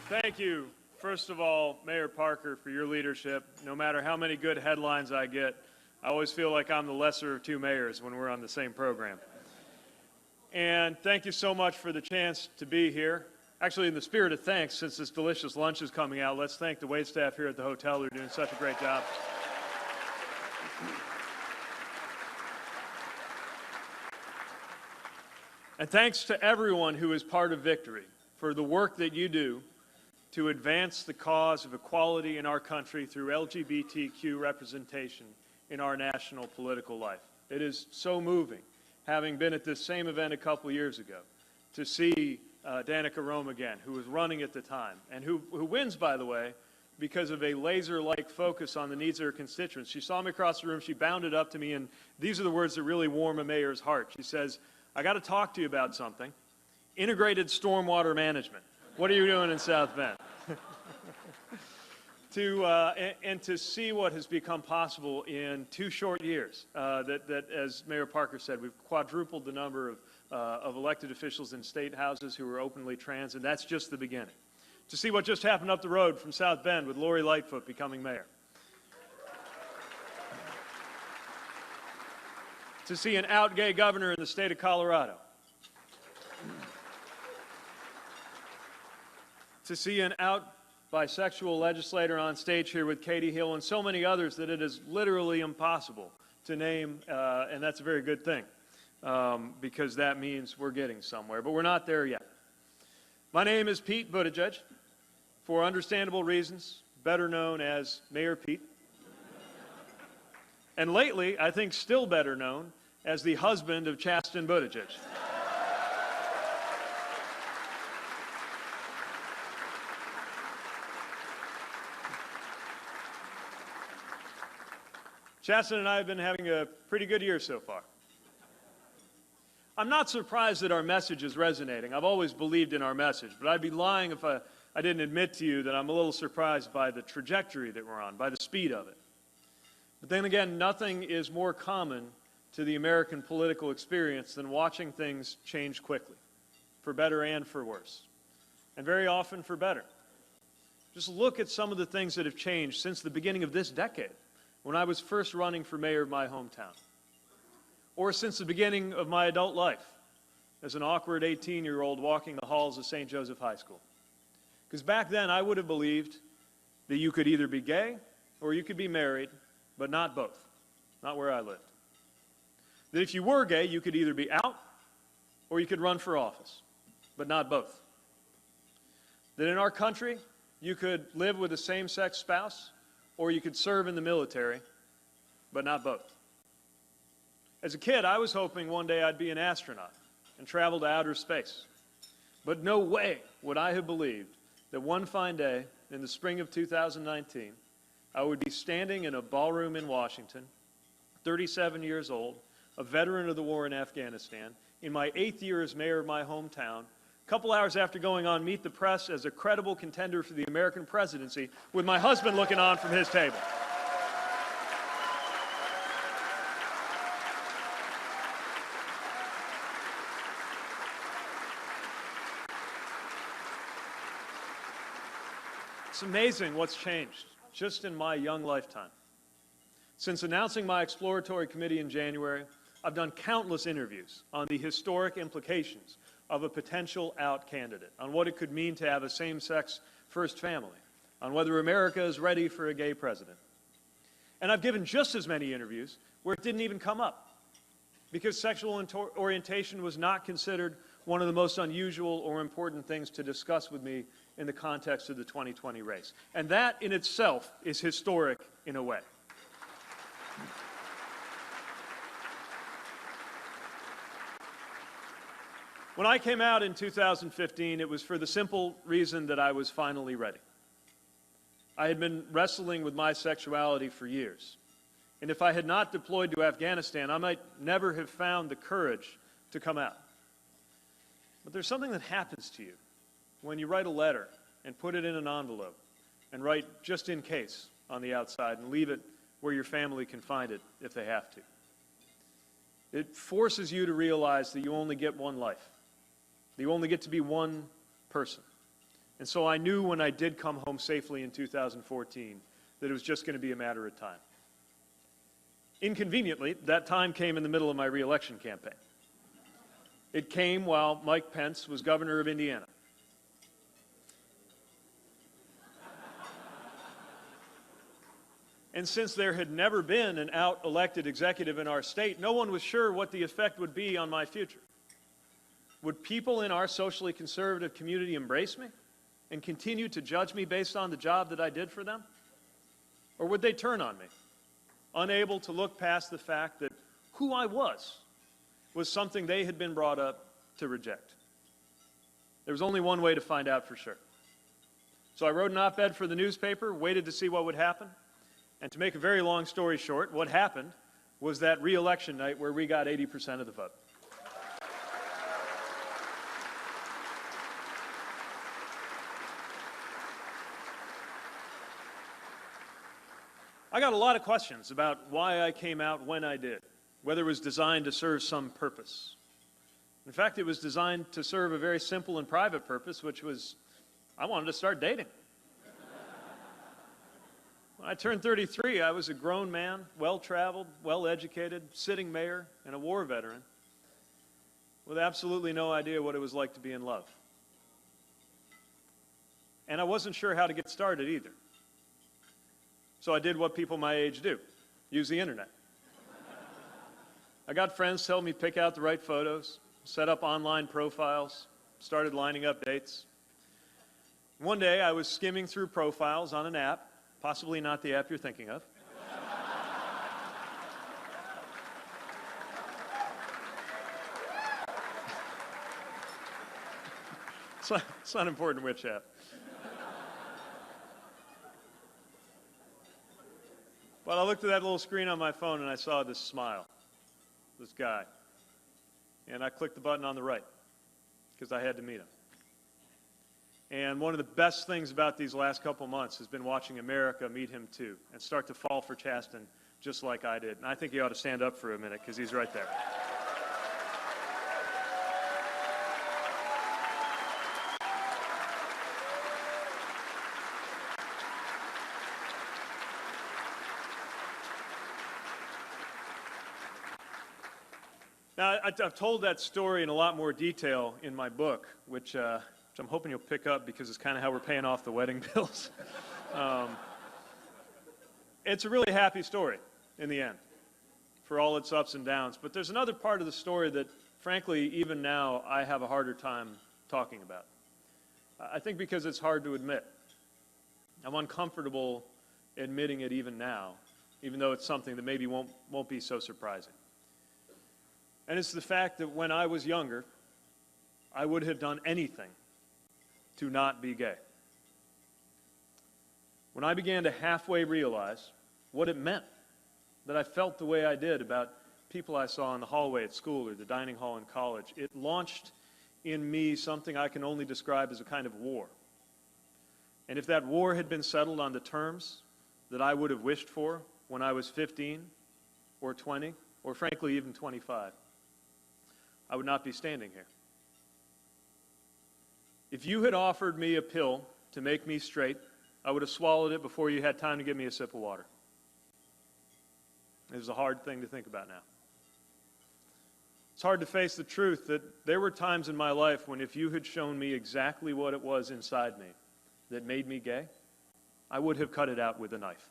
Thank you, first of all, Mayor Parker, for your leadership. No matter how many good headlines I get, I always feel like I'm the lesser of two mayors when we're on the same program. And thank you so much for the chance to be here. Actually, in the spirit of thanks, since this delicious lunch is coming out, let's thank the waitstaff here at the hotel. They're doing such a great job. And thanks to everyone who is part of Victory for the work that you do to advance the cause of equality in our country through LGBTQ representation in our national political life. It is so moving, having been at this same event a couple years ago, to see Danica Rome again, who was running at the time, and who wins, by the way, because of a laser-like focus on the needs of her constituents. She saw me across the room, she bounded up to me, and these are the words that really warm a mayor's heart. She says, "I got to talk to you about something. Integrated stormwater management. What are you doing in South Bend?" And to see what has become possible in 2 short years, that as Mayor Parker said, we've quadrupled the number of elected officials in state houses who are openly trans, and that's just the beginning. To see what just happened up the road from South Bend with Lori Lightfoot becoming mayor. To see an out gay governor in the state of Colorado. To see an out bisexual legislator on stage here with Katie Hill and so many others that it is literally impossible to name, and that's a very good thing, because that means we're getting somewhere, but we're not there yet. My name is Pete Buttigieg, for understandable reasons, better known as Mayor Pete, and lately, I think still better known as the husband of Chasten Buttigieg. Chasten and I have been having a pretty good year so far. I'm not surprised that our message is resonating. I've always believed in our message, but I'd be lying if I didn't admit to you that I'm a little surprised by the trajectory that we're on, by the speed of it. But then again, nothing is more common to the American political experience than watching things change quickly, for better and for worse, and very often for better. Just look at some of the things that have changed since the beginning of this decade, when I was first running for mayor of my hometown, or since the beginning of my adult life as an awkward 18-year-old walking the halls of St. Joseph High School. Because back then I would have believed that you could either be gay or you could be married, but not both, not where I lived. That if you were gay, you could either be out or you could run for office, but not both. That in our country, you could live with a same-sex spouse or you could serve in the military, but not both. As a kid, I was hoping one day I'd be an astronaut and travel to outer space. But no way would I have believed that one fine day in the spring of 2019, I would be standing in a ballroom in Washington, 37 years old, a veteran of the war in Afghanistan, in my 8th year as mayor of my hometown, a couple hours after going on Meet the Press as a credible contender for the American presidency, with my husband looking on from his table. It's amazing what's changed just in my young lifetime. Since announcing my exploratory committee in January, I've done countless interviews on the historic implications of a potential out candidate, on what it could mean to have a same-sex first family, on whether America is ready for a gay president. And I've given just as many interviews where it didn't even come up, because sexual orientation was not considered one of the most unusual or important things to discuss with me in the context of the 2020 race. And that in itself is historic in a way. When I came out in 2015, it was for the simple reason that I was finally ready. I had been wrestling with my sexuality for years. And if I had not deployed to Afghanistan, I might never have found the courage to come out. But there's something that happens to you when you write a letter and put it in an envelope and write "just in case" on the outside and leave it where your family can find it if they have to. It forces you to realize that you only get one life. You only get to be one person. And so I knew when I did come home safely in 2014 that it was just going to be a matter of time. Inconveniently, that time came in the middle of my re-election campaign. It came while Mike Pence was governor of Indiana. And since there had never been an out-elected executive in our state, no one was sure what the effect would be on my future. Would people in our socially conservative community embrace me and continue to judge me based on the job that I did for them? Or would they turn on me, unable to look past the fact that who I was something they had been brought up to reject? There was only one way to find out for sure. So I wrote an op-ed for the newspaper, waited to see what would happen. And to make a very long story short, what happened was that re-election night where we got 80% of the vote. I got a lot of questions about why I came out when I did, whether it was designed to serve some purpose. In fact, it was designed to serve a very simple and private purpose, which was I wanted to start dating. When I turned 33, I was a grown man, well-traveled, well-educated, sitting mayor, and a war veteran with absolutely no idea what it was like to be in love. And I wasn't sure how to get started either. So I did what people my age do, use the internet. I got friends tell me pick out the right photos, set up online profiles, started lining up dates. One day I was skimming through profiles on an app, possibly not the app you're thinking of. It's not important which app. But I looked at that little screen on my phone and I saw this smile, this guy. And I clicked the button on the right because I had to meet him. And one of the best things about these last couple months has been watching America meet him too and start to fall for Chasten just like I did. And I think he ought to stand up for a minute because he's right there. Now, I've told that story in a lot more detail in my book, which I'm hoping you'll pick up because it's kind of how we're paying off the wedding bills. It's a really happy story in the end, for all its ups and downs. But there's another part of the story that, frankly, even now, I have a harder time talking about. I think because it's hard to admit. I'm uncomfortable admitting it even now, even though it's something that maybe won't be so surprising. And it's the fact that when I was younger, I would have done anything to not be gay. When I began to halfway realize what it meant that I felt the way I did about people I saw in the hallway at school or the dining hall in college, it launched in me something I can only describe as a kind of war. And if that war had been settled on the terms that I would have wished for when I was 15 or 20 or frankly even 25, I would not be standing here. If you had offered me a pill to make me straight, I would have swallowed it before you had time to give me a sip of water. It was a hard thing to think about now. It's hard to face the truth that there were times in my life when if you had shown me exactly what it was inside me that made me gay, I would have cut it out with a knife.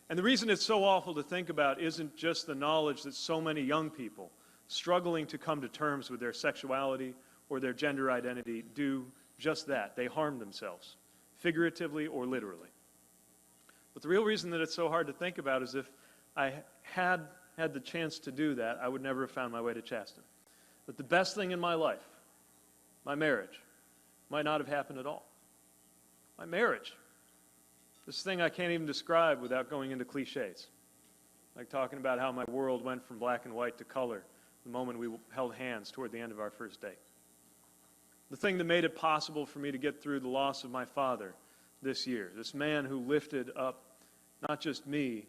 And the reason it's so awful to think about isn't just the knowledge that so many young people struggling to come to terms with their sexuality or their gender identity do just that. They harm themselves, figuratively or literally. But the real reason that it's so hard to think about is if I had the chance to do that, I would never have found my way to Chasten. But the best thing in my life, my marriage, might not have happened at all. My marriage, this thing I can't even describe without going into cliches, like talking about how my world went from black and white to color the moment we held hands toward the end of our first date. The thing that made it possible for me to get through the loss of my father this year, this man who lifted up not just me,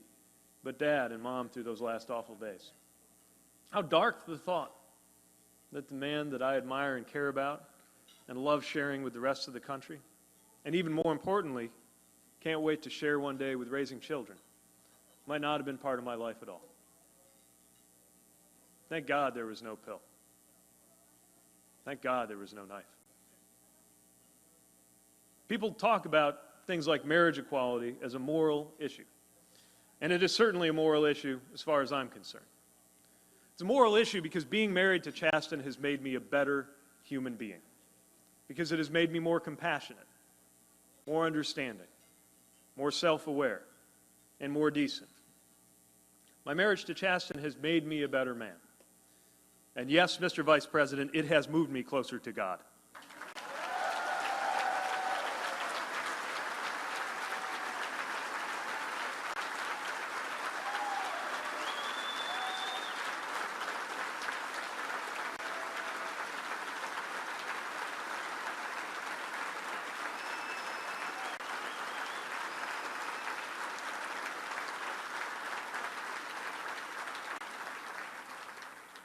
but Dad and Mom through those last awful days. How dark the thought that the man that I admire and care about and love sharing with the rest of the country. And even more importantly, can't wait to share one day with raising children. Might not have been part of my life at all. Thank God there was no pill. Thank God there was no knife. People talk about things like marriage equality as a moral issue. And it is certainly a moral issue as far as I'm concerned. It's a moral issue because being married to Chasten has made me a better human being. Because it has made me more compassionate, more understanding, more self-aware, and more decent. My marriage to Chasten has made me a better man. And yes, Mr. Vice President, it has moved me closer to God.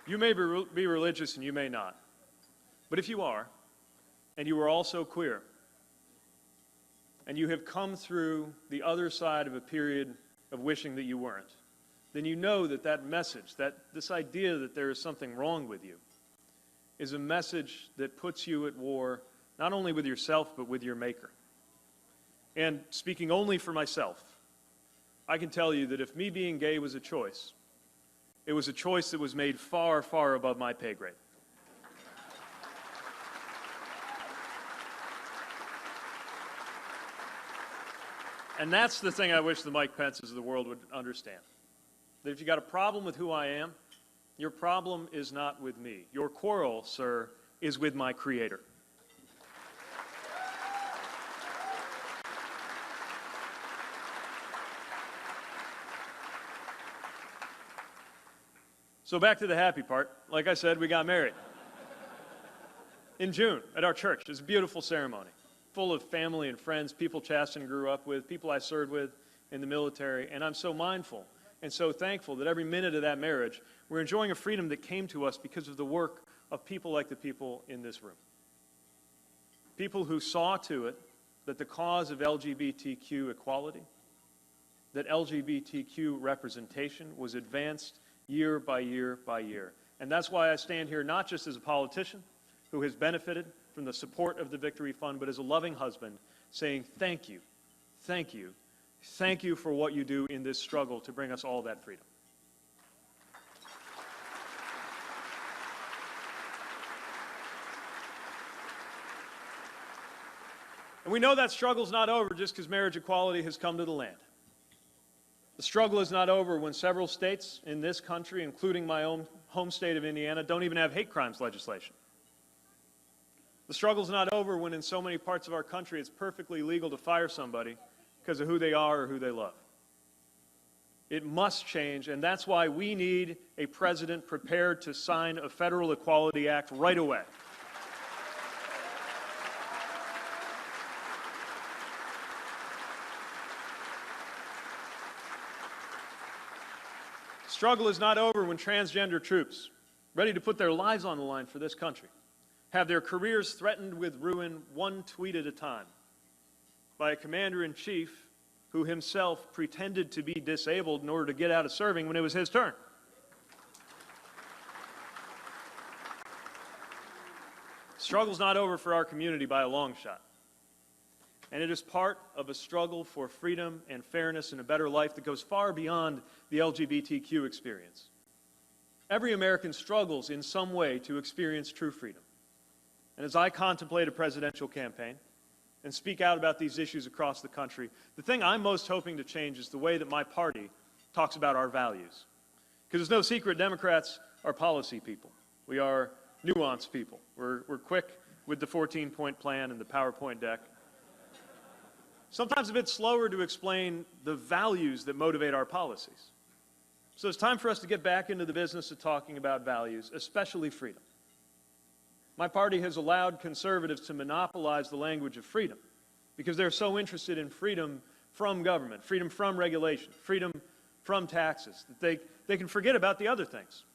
You may be religious and you may not. But if you are, and you are also queer, and you have come through the other side of a period of wishing that you weren't, then you know that that message, that this idea that there is something wrong with you, is a message that puts you at war not only with yourself, but with your Maker. And speaking only for myself, I can tell you that if me being gay was a choice, it was a choice that was made far, far above my pay grade. And that's the thing I wish the Mike Pences of the world would understand. That if you got a problem with who I am, your problem is not with me. Your quarrel, sir, is with my Creator. So back to the happy part. Like I said, we got married in June at our church. It was a beautiful ceremony, full of family and friends, people Chasten grew up with, people I served with in the military. And I'm so mindful and so thankful that every minute of that marriage, we're enjoying a freedom that came to us because of the work of people like the people in this room. People who saw to it that the cause of LGBTQ equality, that LGBTQ representation was advanced year by year by year. And that's why I stand here not just as a politician who has benefited from the support of the Victory Fund, but as a loving husband saying thank you, thank you, thank you for what you do in this struggle to bring us all that freedom. And we know that struggle's not over just because marriage equality has come to the land. The struggle is not over when several states in this country, including my own home state of Indiana, don't even have hate crimes legislation. The struggle is not over when in so many parts of our country it's perfectly legal to fire somebody because of who they are or who they love. It must change, and that's why we need a president prepared to sign a Federal Equality Act right away. Struggle is not over when transgender troops, ready to put their lives on the line for this country, have their careers threatened with ruin one tweet at a time by a commander-in-chief who himself pretended to be disabled in order to get out of serving when it was his turn. Struggle's not over for our community by a long shot. And it is part of a struggle for freedom and fairness and a better life that goes far beyond the LGBTQ experience. Every American struggles in some way to experience true freedom. And as I contemplate a presidential campaign and speak out about these issues across the country, the thing I'm most hoping to change is the way that my party talks about our values. Because it's no secret Democrats are policy people. We are nuanced people. We're quick with the 14-point plan and the PowerPoint deck. Sometimes a bit slower to explain the values that motivate our policies. So it's time for us to get back into the business of talking about values, especially freedom. My party has allowed conservatives to monopolize the language of freedom because they're so interested in freedom from government, freedom from regulation, freedom from taxes, that they can forget about the other things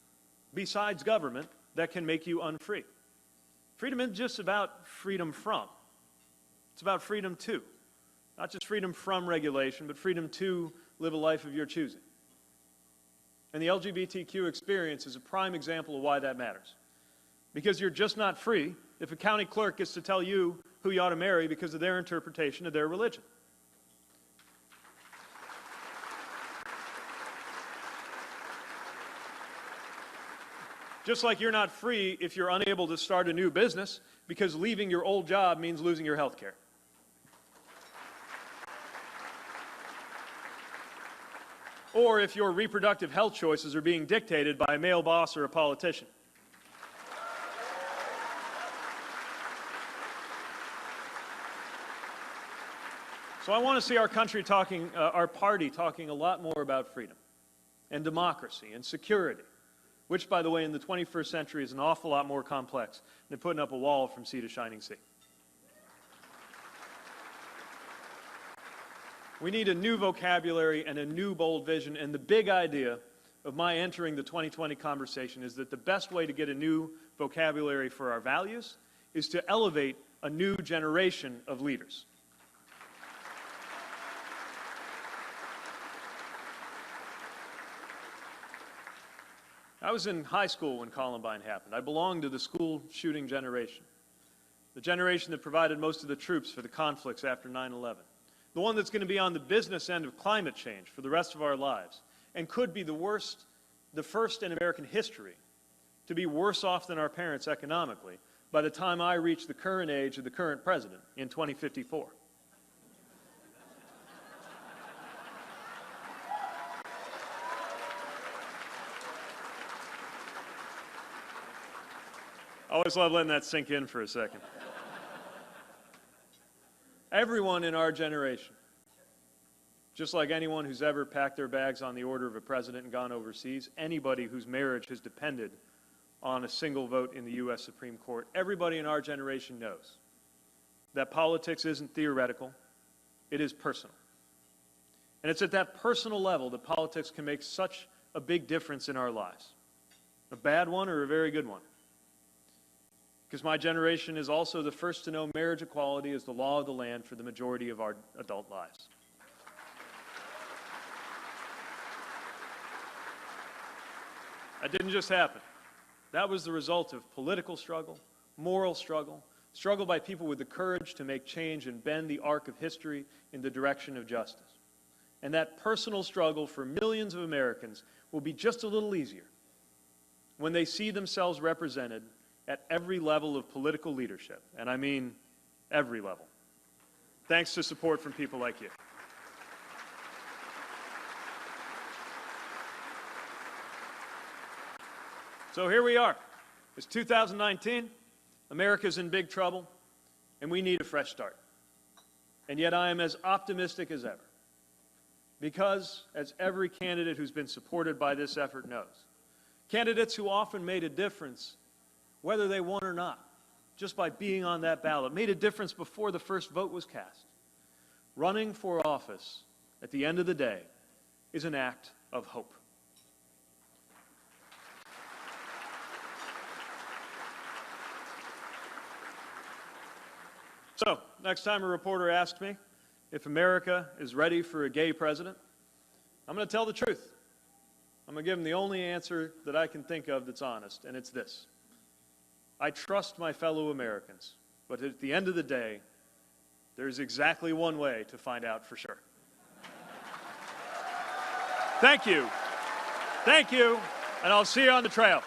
besides government that can make you unfree. freedom isn't just about freedom from. It's about freedom to. Not just freedom from regulation, but freedom to live a life of your choosing. And the LGBTQ experience is a prime example of why that matters. Because you're just not free if a county clerk gets to tell you who you ought to marry because of their interpretation of their religion. Just like you're not free if you're unable to start a new business because leaving your old job means losing your health care. Or if your reproductive health choices are being dictated by a male boss or a politician. So I want to see our country talking, our party talking a lot more about freedom and democracy and security, which, by the way, in the 21st century is an awful lot more complex than putting up a wall from sea to shining sea. We need a new vocabulary and a new bold vision, and the big idea of my entering the 2020 conversation is that the best way to get a new vocabulary for our values is to elevate a new generation of leaders. I was in high school when Columbine happened. I belonged to the school shooting generation, the generation that provided most of the troops for the conflicts after 9/11, the one that's going to be on the business end of climate change for the rest of our lives, and could be the first in American history to be worse off than our parents economically by the time I reach the current age of the current president in 2054. I always love letting that sink in for a second. Everyone in our generation, just like anyone who's ever packed their bags on the order of a president and gone overseas, anybody whose marriage has depended on a single vote in the U.S. Supreme Court, everybody in our generation knows that politics isn't theoretical, it is personal. And it's at that personal level that politics can make such a big difference in our lives, a bad one or a very good one. Because my generation is also the first to know marriage equality as the law of the land for the majority of our adult lives. That didn't just happen. That was the result of political struggle, moral struggle, struggle by people with the courage to make change and bend the arc of history in the direction of justice. And that personal struggle for millions of Americans will be just a little easier when they see themselves represented at every level of political leadership, and I mean every level, thanks to support from people like you. So here we are. It's 2019, America's in big trouble, and we need a fresh start. And yet I am as optimistic as ever, because, as every candidate who's been supported by this effort knows, candidates who often made a difference whether they won or not, just by being on that ballot, made a difference before the first vote was cast. Running for office, at the end of the day, is an act of hope. So, next time a reporter asks me if America is ready for a gay president, I'm going to tell the truth. I'm going to give them the only answer that I can think of that's honest, and it's this. I trust my fellow Americans, but at the end of the day, there's exactly one way to find out for sure. Thank you. Thank you, and I'll see you on the trail.